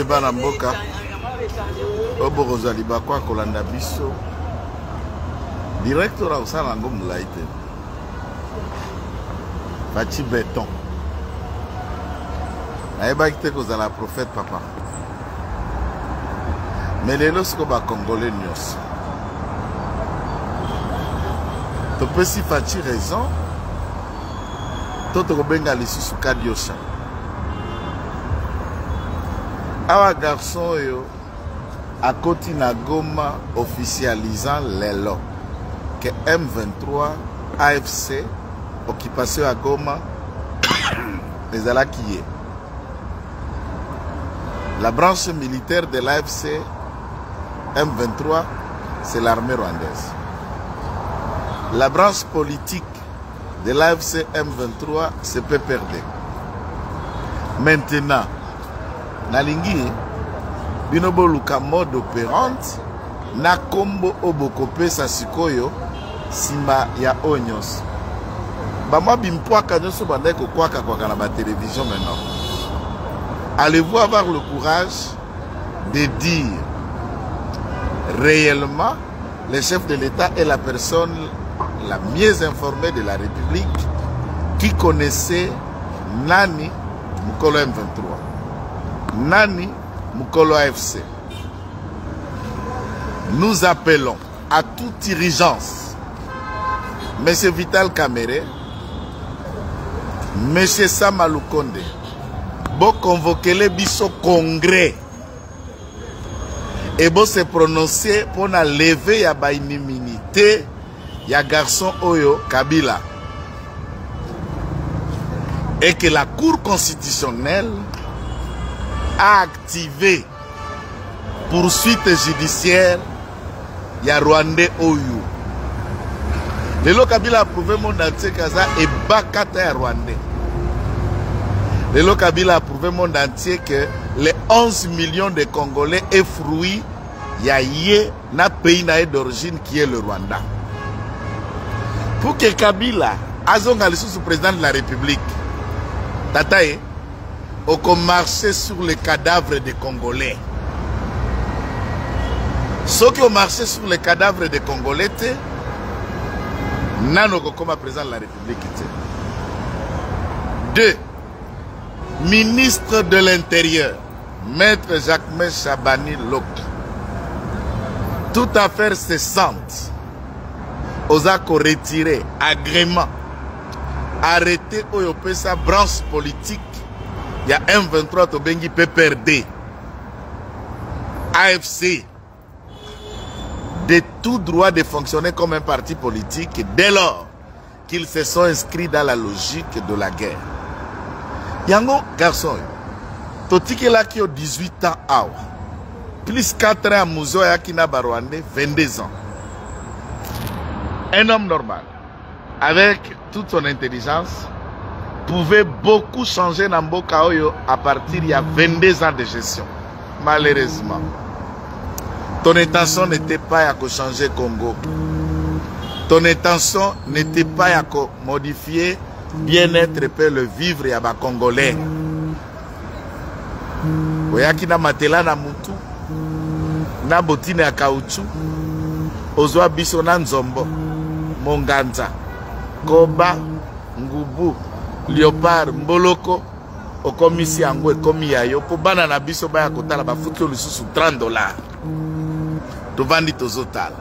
débat na mboka. Obo kozali ba kwa kolanda biso. Directeur au sala ngo mulaite. Fachi béton. Naïba kite kozala prophète papa. Mais les lorsque ba congolais nyos. Tu peux si Fachi raison. Toto kobenga lisusu kadiosha. Awa garçon yo à côté na Goma officialisant les lots que M23 AFC occupation à Goma les ala qui est la branche militaire de l'AFC M23 c'est l'armée rwandaise, la branche politique de l'AFC M23 c'est PPRD. Maintenant nalingi binobo luka mode opérante na kombo obokope sa sikoyo simba ya onyos bama bimpwaka nyoso bandai kokwaka kwa na ba télévision maintenant. Allez-vous avoir le courage de dire réellement le chef de l'État est la personne la mieux informée de la République qui connaissait Nani Mukolo M23, Nani Mukolo AFC. Nous appelons à toute dirigeance M. Vital Kamerhe, M. Samalukonde, bon convoquer les biso congrès et bon se prononcer pour la lever ya ba immunité ya garçon Oyo Kabila et que la Cour constitutionnelle a activé poursuite judiciaire ya Rwandais Oyo. Lelo Kabila a prouvé mon entier kaza et bakata ya Rwandais. Lelo Kabila a prouvé mon entier que les 11 millions de Congolais est fruit ya yé na pays na d'origine qui est le Rwanda. Pour que Kabila azonga le président de la République Tatae au marché sur les cadavres des Congolais. Ceux qui ont marché sur les cadavres des Congolais, nano comme président de la République. 2. Ministre de l'Intérieur, Maître Jacques Chabani Lok. Toute affaire cessante. Osako retiré, agrément, arrêté sa branche politique. Il y a M23 Tobengi PPRD, AFC, de tout droit de fonctionner comme un parti politique dès lors qu'ils se sont inscrits dans la logique de la guerre. Yango garçon, Totike là qui a 18 ans, plus 4 ans à Mouzo et Akina Barwande, 22 ans. Un homme normal, avec toute son intelligence, pouvait beaucoup changer Namboka Oyo à partir il y a 22 ans de gestion. Malheureusement, ton intention n'était pas à changer Congo. Ton intention n'était pas à modifier bien-être et le vivre à bas Congolais. Oyaki na matela na mutu, na botine ya caoutchouc, ozwa biso na nzombo, monganza, koba, ngubu, Léopard, Mboloko, au commissi Ango et commis Yayo, pour banana biso baya kotala ba futu le sous $30. To vandi tozotal.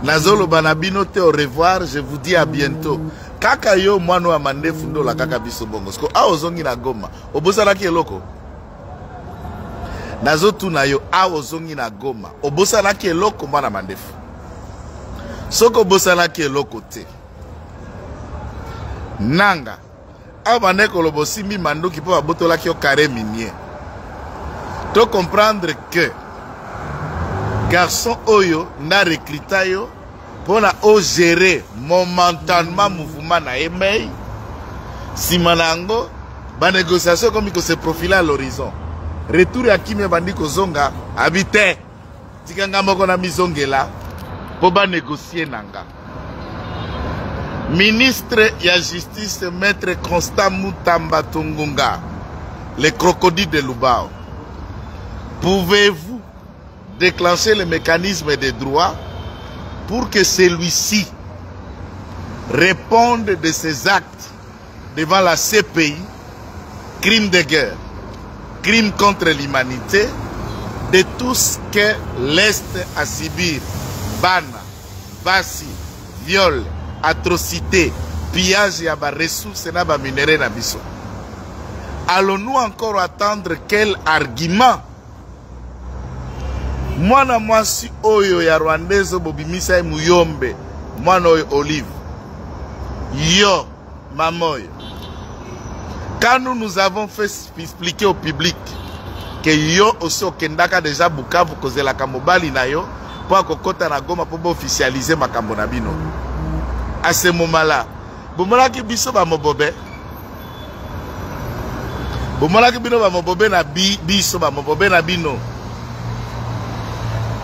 Nazolo banabino te au revoir, je vous dis à bientôt. Kaka yo mwano amande fundo la kaka biso bongo. Sko a ozongi na Goma, obosala ki eloko. Nazotu na yo a ozongi na Goma, obosala ki eloko mwana mandefu. Soko obosala ki eloko te. Nanga abane kolobosi mi mando qui peut abotola ki au carré minier. To comprendre que garçon oyo na recruta yo pour na o gérer momentanément mouvement na emei si manango ba négociation comme que se profiler à l'horizon retour à kimi bandi ko zonga habité tikanga moko na mizongela pour ba négocier nanga. Ministre ya justice Maître Constant Mutamba Tungunga les crocodiles de Lubao. Pouvez-vous déclencher le mécanisme des droits pour que celui-ci réponde de ses actes devant la CPI, crimes de guerre, crimes contre l'humanité, de tout ce que l'Est a subi, bana, basi, viol, atrocité, pillage et ressources et minéraux na biso. Allons-nous encore attendre quel argument? Mwana mwasi oyo ya Rwandezo bobimisa muyombe, mwana oyo Olive. Yo, mamoyo. Quand nous avons fait expliquer au public que yo aussi au Kendaka déjà Bukavu cause la kamobali na yo pour kokota na Goma pour officialiser makambo na bino. À ce moment-là, bomala ki biso ba mobobe. Bomala ki bino ba mobobe na biso ba mobobe na bino.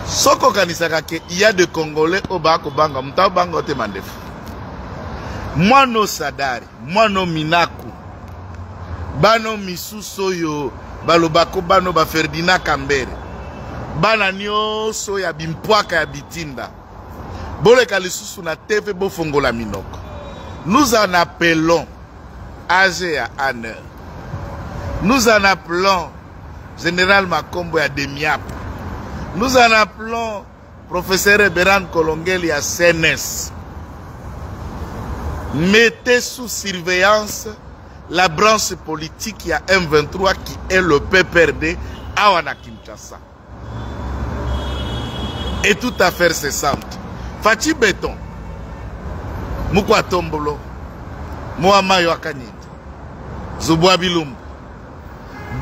Soko kanisaka ke il y a des Congolais au bako banga mta banga te mandefu. Mwano Sadari, mwano Minaku. Bano misuso yo balobako bano ba Ferdinand Kambere. Bana nyoso ya bimpwaka ya bitinda. Boleka lisusu na TV bo fongola minoko. Nous en appelons AG à Anne. Nous en appelons Général Makombo ya Demiap. Nous en appelons Professeur Eberan Kolongeli à CNS. Mettez sous surveillance la branche politique, il y a M23 qui est le PPRD à Wana Kinshasa. Et tout à fait cessante. Fati Béton, Mukwa Tombolo, Moama Yoakanid, Zubwa Bilum,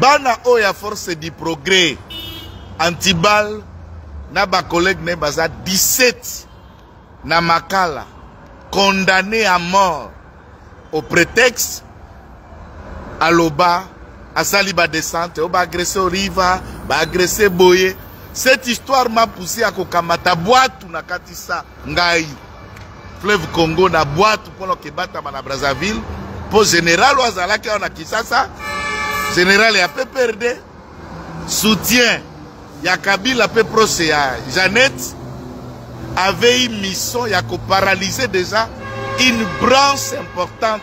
Bana Oya Force du Progrès, Antibal, Naba collègue Nebaza, 17, Namakala, condamné à mort au prétexte à l'Oba, à Saliba descente, on va agresser Oriva, va agresser Boye. Cette histoire m'a poussé à Kokamata boîte na Katissa Ngai. Fleuve Congo na boîte pour le Kebata na Brazzaville. Pour général Ouazala qui a Kisasa, général a peu perdu. Soutien, Yakabila peu proche à Jeannette. Avait une mission, il y a paralysé déjà une branche importante.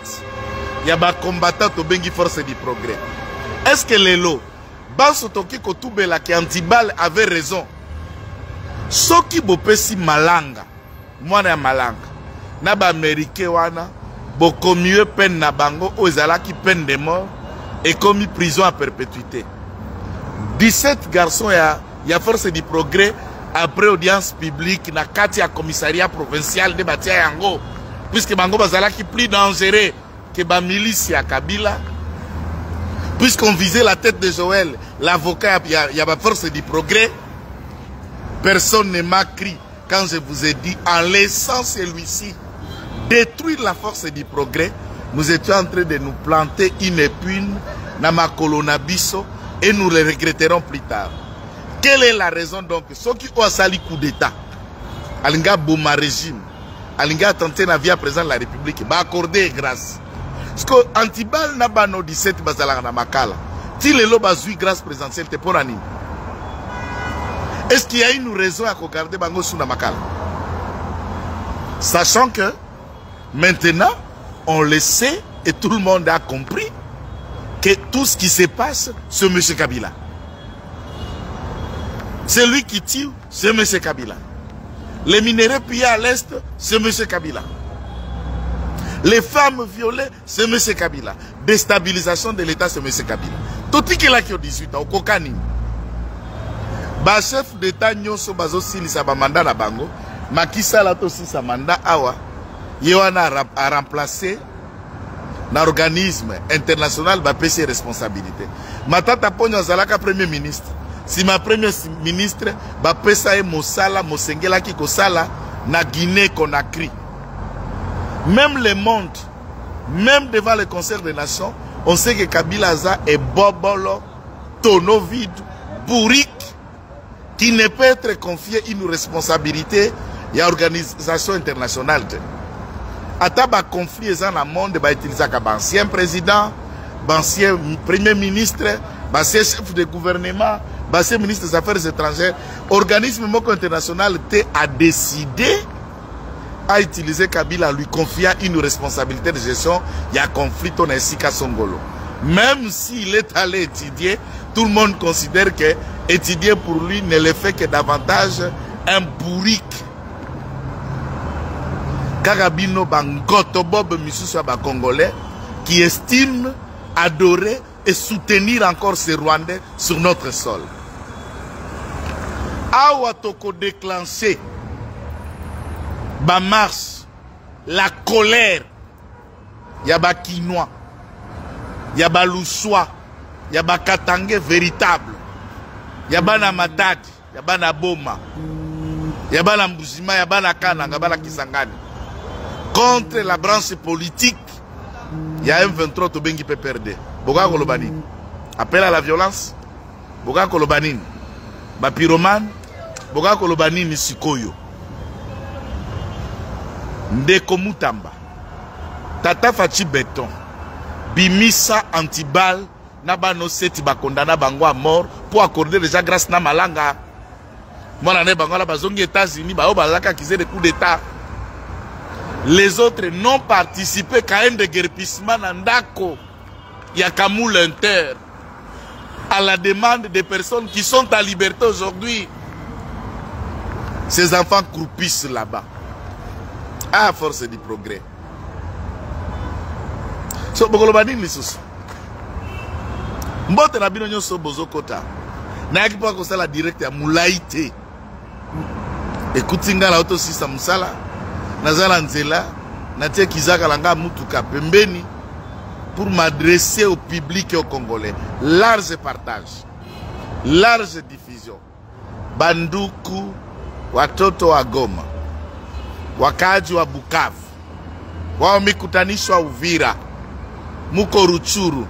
Il y a des combattants au Bengi Force du Progrès. Est-ce que les lots, Bansotoki Kotubela qui Antibal avait raison? Soki Bopesi Malanga, moi na Malanga, Naba Américain wana, beaucoup mieux peine na bango, Ozala qui peine de mort et commis prison à perpétuité. 17 garçons, il y a Force du Progrès. Après audience publique, na kati ya commissariat provincial de Batia Yango, puisque Bango Bazala qui plus dangereux que ba milice ya Kabila, puisqu'on visait la tête de Joël, l'avocat, il y a la Force du Progrès, personne ne m'a crié quand je vous ai dit, en laissant celui-ci détruire la Force du Progrès, nous étions en train de nous planter une épine dans ma colonne Bisso et nous le regretterons plus tard. Quelle est la raison donc? Ceux qui ont sali coup d'État, Alinga Bouma régime, Alinga tenté na via président de la République, va accorder grâce. Parce que Antibal n'a pas no 17 bazala na makala. Si les lots bazui grâce présidentielle, t'es pour l'année. Est-ce qu'il y a une raison à regarder Bango sous la makala? Sachant que maintenant, on le sait et tout le monde a compris que tout ce qui se passe, c'est M. Kabila. Celui qui tue, c'est M. Kabila. Les minéraux pillés à l'Est, c'est M. Kabila. Les femmes violées, c'est M. Kabila. Déstabilisation de l'État, c'est M. Kabila. Tout ce qui est là qui a 18 ans, au Kokani. Le chef d'État, Nyonso Bazo Sili, sa mandat na bango. Makisa la aussi sa mandat awa. Yoana a remplacé l'organisme international va payer ses responsabilités. Matata Pogno Zalaka, premier ministre. Si ma première ministre va payer Mosala, Mosengela qui Kosala, na Guinée Conakry. Même le monde, même devant le Conseil des Nations, on sait que Kabila Aza est bobolo, tonneau vide, bourrique, qui ne peut être confié une responsabilité à l'organisation internationale. Ataba conflit dans le monde, va utiliser comme ancien président, ancien premier ministre, ancien chef de gouvernement, ancien ministre des Affaires étrangères, organisme international a décidé à utiliser Kabila, lui confiant une responsabilité de gestion, il y a un conflit ainsi qu'à Songolo. Même s'il est allé étudier, tout le monde considère que étudier pour lui ne le fait que davantage un bourrique. Karabino Bangoto Bob Misusa Congolais qui estime, adorer et soutenir encore ces Rwandais sur notre sol. Awa toko déclenché ba marche, la colère, y a ba Kinois, y a ba Luswa, y a ba Katangé véritable, y a ba na Matadi, y a ba na Boma, y a ba na Mbuzima, y a ba na Kananga, y a ba na Kisangani. Contre la branche politique, il y a un 23 Tobengi PPRD. Boga Kolobani. Appel à la violence. Boga Kolobani. Ba pyromane. Boga Kolobani ni Sikoyo. Ndeko Mutamba. Tata Fachi Béton. Bimisa antibal. Naba no seti ba condamna bango à mort pour accorder déjà grâce na malanga. Mona ne bango la bazongi États-Unis ba obalaka kize des coups d'état. Les autres n'ont participé qu'à un déguerpissement Nandako, Yakamou l'Inter, à la demande des personnes qui sont à liberté aujourd'hui. Ces enfants croupissent là-bas, à force du progrès. So, Bogolobani Lissus. Mbote na bino nyoso bozokota. Na yaki pa kosala direct ya Moulaïté. Écoute la auto sisa musala. Nazala Nzela, Natia Kizaka Langa Mutuka Pembeni, pour m'adresser au public et aux Congolais. Large partage, large diffusion. Banduku, watoto wa Goma, wakaji wa Bukavu, wamekutanishwa Uvira, muko Ruchuru,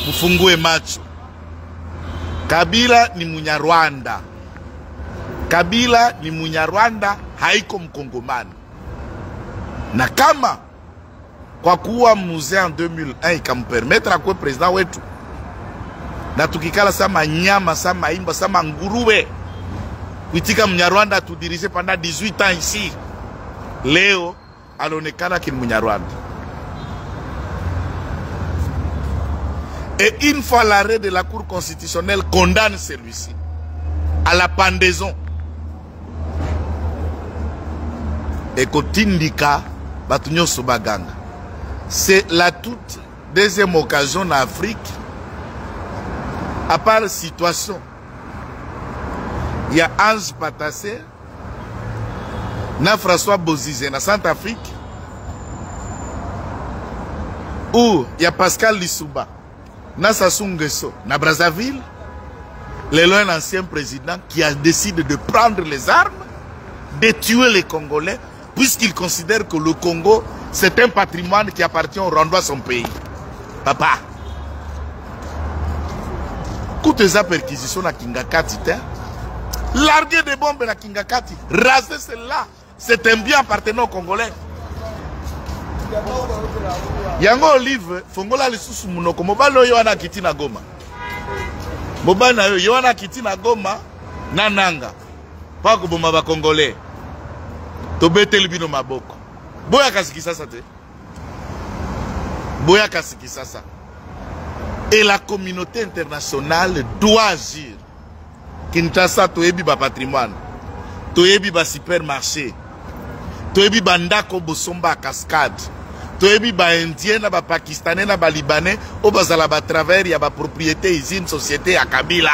mufungue macho. Kabila ni Munyarwanda. Kabila ni Munyarwanda, haiko Mkongomani. Na kama kwa kuwa mzee en 2001 ikampermettre akwe president wetu na tukikala sama nyama sama imba sama nguruwe kuitika Mnyarwanda tudirige pendant 18 ans ici, leo alonekana kini Mnyarwanda. Et une fois l'arrêt de la Cour constitutionnelle condamne celui-ci à la pendaison et Kotindika Batunyoso Baganga. C'est la toute deuxième occasion en Afrique, à part situation. Il y a Ange Patassé, na François Bozizé, na Centrafrique, où il y a Pascal Lissouba, na Sassou Nguesso, na Brazzaville, un ancien président qui a décidé de prendre les armes, de tuer les Congolais, puisqu'il considère que le Congo, c'est un patrimoine qui appartient au Rwanda, son pays. Papa. Écoutez ça, perquisition à Kingakati. Larguer des bombes à Kingakati. Raser celle-là. C'est un bien appartenant aux Congolais. Yango Olive, Fongola le sous Mounoko, Mobano Yoana Kitina Goma. Mobana Yoana Kitina Goma, Nananga. Pas que Bomaba Congolais. Tobete libino maboko. Boya kasikisasa te. Boya kasikisasa. Et la communauté internationale doit agir. Kinshasa toyebi ba patrimoine. Toyebi ba supermarché. Toyebi ba ndako bosomba cascade. Toyebi ba indien na ba pakistanais na ba libanais o bazala ba travers ya ba propriété usine société ya Kabila.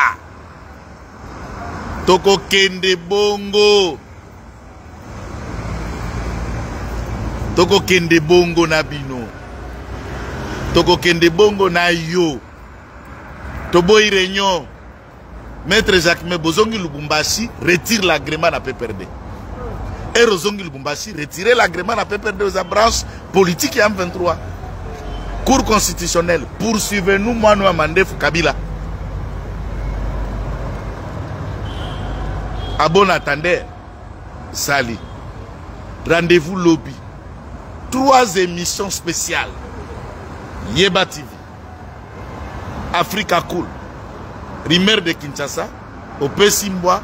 Toko kende bongo. Toko kende bongo na bino. Toko kende bongo na yo. Tobo réunion. Maître Jacques Bozongi Lubumbashi retire l'agrément à PPRD. Et Rozongi Lubumbashi retire l'agrément à PPRD aux branches politiques en 23. Cour constitutionnelle, poursuivez-nous, moi, nous, Mandef Kabila. À bon attendeur, Sali. Rendez-vous lobby. 3 émissions spéciales. Yeba TV, Africa cool. Rimer de Kinshasa, opesi mbwa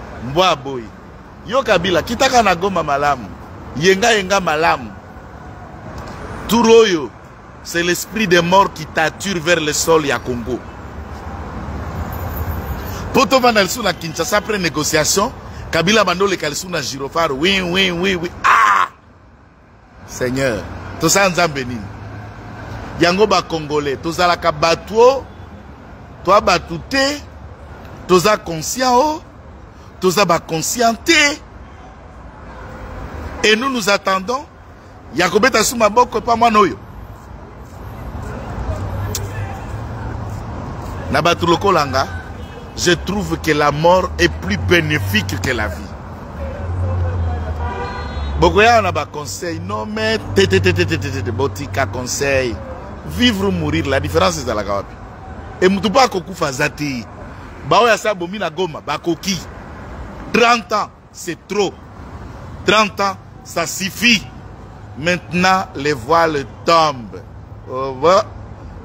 aboy. Yo Kabila, kitaka na Goma malamu. Yenga malamu. Turoyo, c'est l'esprit des morts qui t'attire vers le sol ya Congo. Poto Vanelsu na Kinshasa après négociation, Kabila bando le Kalsou na Girofaro. Oui. Ah! Seigneur, tout ça nzambe nini? Yango ba Congolais, tous à la kabatuo, toi batouté, tous à conscient, tous à ba conscienté. Et nous attendons. Yakobeta souma boko pas moi noyo. Nabatuloko langa, je trouve que la mort est plus bénéfique que la vie. Bokoya on a ba conseil, non mais botika conseil. Vivre ou mourir, la différence c'est dans la gawapi. Et mutupa kokufa zati. Baoya sa bomi na Goma, bakoki. 30 ans, c'est trop. 30 ans, ça suffit. Maintenant, les voiles tombent.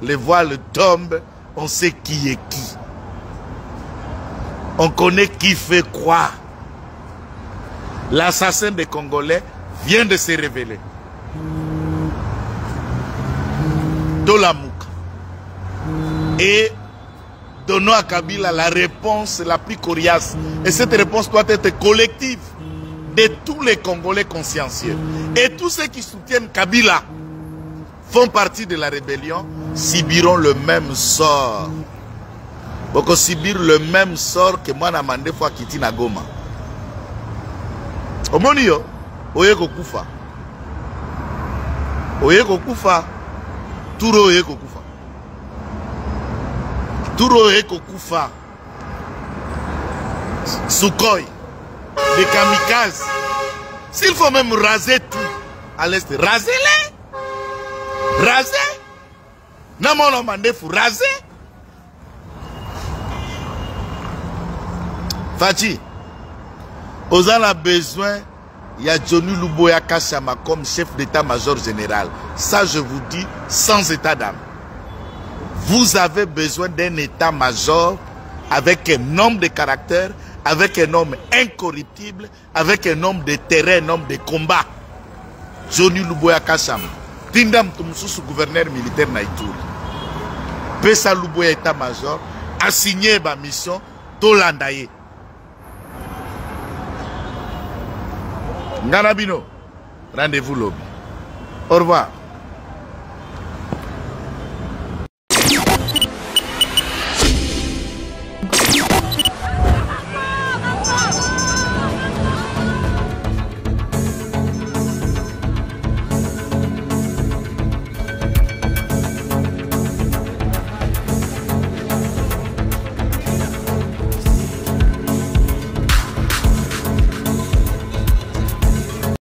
Les voiles tombent, on sait qui est qui. On connaît qui fait quoi. L'assassin des Congolais vient de se révéler. Dolamouk. Et donnons à Kabila la réponse la plus coriace. Et cette réponse doit être collective de tous les Congolais consciencieux. Et tous ceux qui soutiennent Kabila font partie de la rébellion, subiront le même sort. Pour subir le même sort que moi, Namande fois Kiti Nagoma. Omonio, Oyeko Kufa. Oyeko Kufa. Turo Oyeko Kufa. Turo Oyeko Kufa. Sukhoi. Des kamikazes. S'il faut même raser tout à l'est, rasez-les. Raser. Non, mon demandé, il faut raser. Fati, vous avez besoin, il y a Johnny Luboya Kachama comme chef d'état-major général. Ça, je vous dis, sans état d'âme. Vous avez besoin d'un état-major avec un homme de caractère, avec un homme incorruptible, avec un homme de terrain, un homme de combat. Johnny Luboya Kachama. Tindam Tumususu, gouverneur militaire Naïtouri. Pesa Luboya état-major a signé ma mission Tolandaye. Nganabino, rendez-vous lobby. Au revoir.